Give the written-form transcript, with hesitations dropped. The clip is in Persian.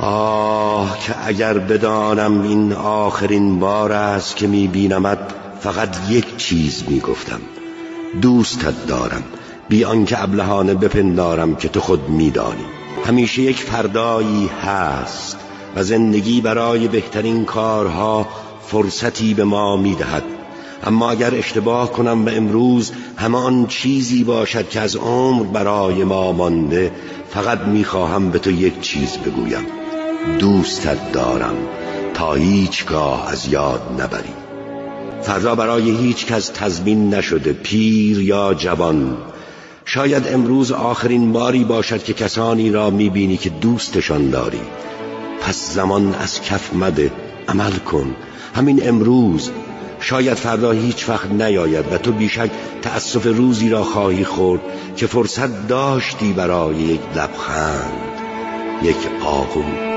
آه که اگر بدانم این آخرین بار است که میبینمت، فقط یک چیز میگفتم: دوستت دارم، بی آنکه ابلهانه بپندارم که تو خود میدانی. همیشه یک فردایی هست و زندگی برای بهترین کارها فرصتی به ما میدهد. اما اگر اشتباه کنم و امروز همان چیزی باشد که از عمر برای ما مانده، فقط میخواهم به تو یک چیز بگویم: دوستت دارم، تا هیچگاه از یاد نبری. فردا برای هیچ کس تضمین نشده، پیر یا جوان. شاید امروز آخرین باری باشد که کسانی را میبینی که دوستشان داری. پس زمان از کف مده، عمل کن همین امروز. شاید فردا هیچ وقت نیاید و تو بیشک تأسف روزی را خواهی خورد که فرصت داشتی برای یک لبخند، یک آغوش.